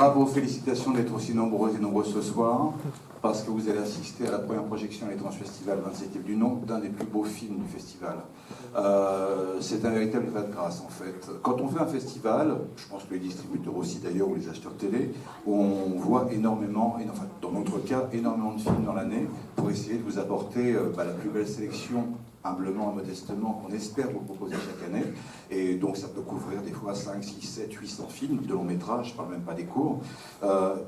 bravo, félicitations d'être aussi nombreux et nombreux ce soir, parce que vous allez assister à la première projection à l'Étrange Festival 27e du nom, d'un des plus beaux films du festival. C'est un véritable état de grâce en fait. Quand on fait un festival, je pense que les distributeurs aussi d'ailleurs, ou les acheteurs télé, où on voit énormément, et enfin dans notre cas, énormément de films dans l'année, pour essayer de vous apporter la plus belle sélection, humblement et modestement, qu'on espère vous proposer chaque année. Et donc ça peut couvrir des fois 5, 6, 7, 800 films de long métrage, je ne parle même pas des courts.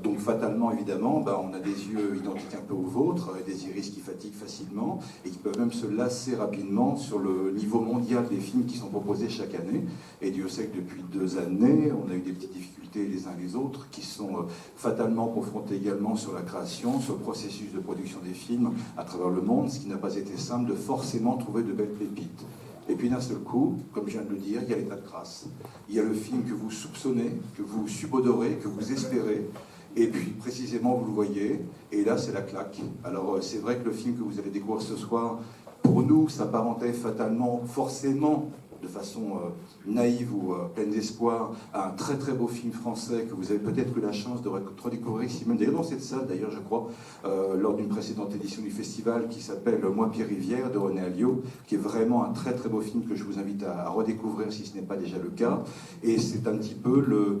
Donc fatalement, évidemment, on a des yeux identiques un peu aux vôtres, des iris qui fatiguent facilement, et qui peuvent même se lasser rapidement sur le niveau mondial des films qui sont proposés chaque année. Et Dieu sait que depuis 2 années, on a eu des petites difficultés les uns les autres, qui sont fatalement confrontés également sur la création, sur le processus de production des films à travers le monde, ce qui n'a pas été simple de forcément trouver de belles pépites. Et puis d'un seul coup, comme je viens de le dire, il y a l'état de grâce. Il y a le film que vous soupçonnez, que vous subodorez, que vous espérez, et puis précisément vous le voyez, et là c'est la claque. Alors c'est vrai que le film que vous allez découvrir ce soir, pour nous, s'apparentait fatalement, forcément, de façon naïve ou pleine d'espoir, à un très très beau film français que vous avez peut-être eu la chance de redécouvrir ici même, d'ailleurs dans cette salle d'ailleurs je crois, lors d'une précédente édition du festival qui s'appelle Moi Pierre Rivière de René Alliot, qui est vraiment un très très beau film que je vous invite à redécouvrir si ce n'est pas déjà le cas. Et c'est un petit peu le,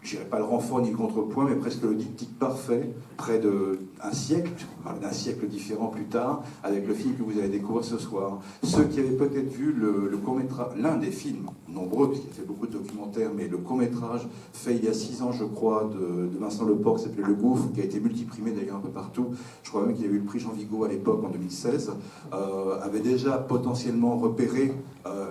je dirais pas le renfort ni le contrepoint, mais presque le diptyque parfait, près d'un siècle, je parle d'un siècle différent plus tard, avec le film que vous allez découvrir ce soir. Ceux qui avaient peut-être vu le court-métrage, l'un des films, nombreux, parce qu'il a fait beaucoup de documentaires, mais le court-métrage fait il y a 6 ans, je crois, de Vincent Leport, qui s'appelait Le Gouffre, qui a été multiprimé d'ailleurs un peu partout. Je crois même qu'il y a eu le prix Jean Vigo à l'époque, en 2016, avait déjà potentiellement repéré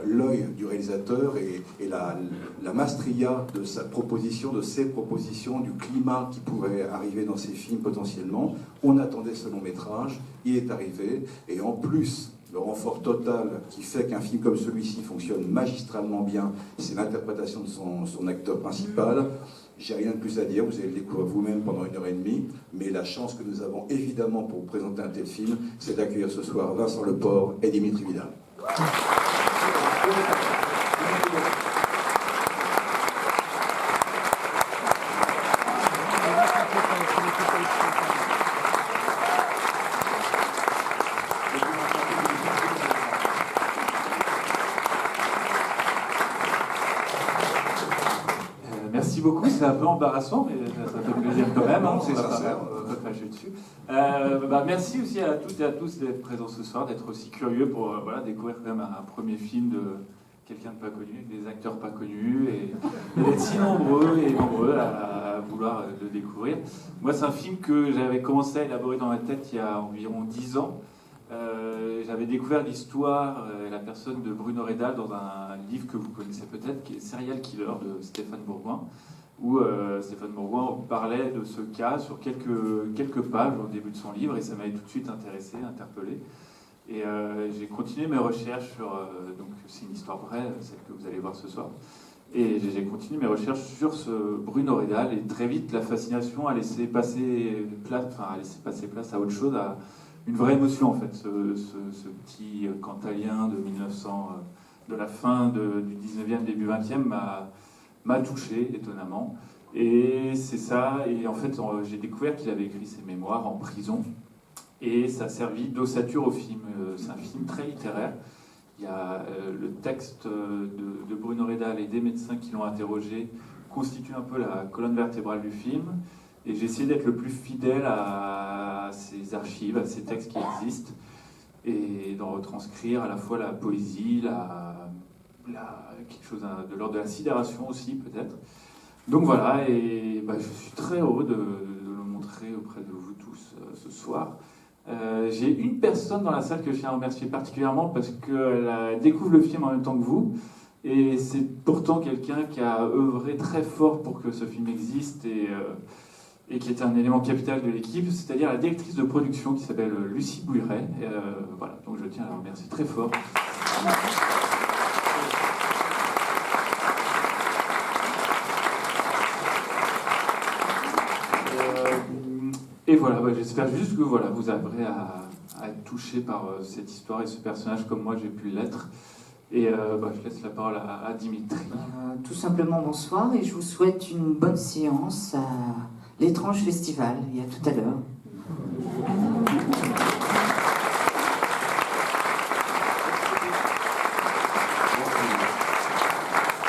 l'œil du réalisateur et la maestria de sa proposition, de ses propositions, du climat qui pouvait arriver dans ces films potentiellement. On attendait ce long métrage, il est arrivé, et en plus, le renfort total qui fait qu'un film comme celui-ci fonctionne magistralement bien, c'est l'interprétation de son acteur principal. J'ai rien de plus à dire, vous allez le découvrir vous-même pendant 1h30, mais la chance que nous avons évidemment pour vous présenter un tel film, c'est d'accueillir ce soir Vincent Leport et Dimitri Vidal. Merci beaucoup, c'est un peu embarrassant, mais ça fait plaisir quand même, hein, c'est sincère. On va pas fâcher dessus. Merci aussi à toutes et à tous d'être présents ce soir, d'être aussi curieux pour découvrir quand même un premier film de quelqu'un de pas connu, des acteurs pas connus, et d'être si nombreux et nombreux à vouloir le découvrir. Moi, c'est un film que j'avais commencé à élaborer dans ma tête il y a environ 10 ans. J'avais découvert l'histoire et la personne de Bruno Redal dans un livre que vous connaissez peut-être, qui est Serial Killer de Stéphane Bourgoin, où Stéphane Bourgoin parlait de ce cas sur quelques pages au début de son livre, et ça m'avait tout de suite intéressé, interpellé. Et j'ai continué mes recherches sur... donc c'est une histoire vraie, celle que vous allez voir ce soir. Et j'ai continué mes recherches sur ce Bruno Redal, et très vite la fascination a laissé passer place à autre chose, à une vraie émotion en fait. Ce petit cantalien de 1900, de la fin du 19e, début 20e, m'a touché étonnamment. Et c'est ça, et en fait j'ai découvert qu'il avait écrit ses mémoires en prison, et ça a servi d'ossature au film. C'est un film très littéraire. Il y a le texte de Bruno Redal et des médecins qui l'ont interrogé constitue un peu la colonne vertébrale du film. Et j'ai essayé d'être le plus fidèle à ces archives, à ces textes qui existent, et d'en retranscrire à la fois la poésie, quelque chose de l'ordre de la sidération aussi peut-être. Donc voilà, et je suis très heureux de le montrer auprès de vous tous ce soir. J'ai une personne dans la salle que je tiens à remercier particulièrement parce qu'elle découvre le film en même temps que vous, et c'est pourtant quelqu'un qui a œuvré très fort pour que ce film existe, et qui est un élément capital de l'équipe, c'est-à-dire la directrice de production qui s'appelle Lucie Bouilleret. Voilà, donc je tiens à la remercier très fort. Et voilà, j'espère juste que vous arriverez à être touché par cette histoire et ce personnage comme moi j'ai pu l'être. Et je laisse la parole à Dimitri. Tout simplement bonsoir et je vous souhaite une bonne séance à l'étrange festival et à tout à l'heure.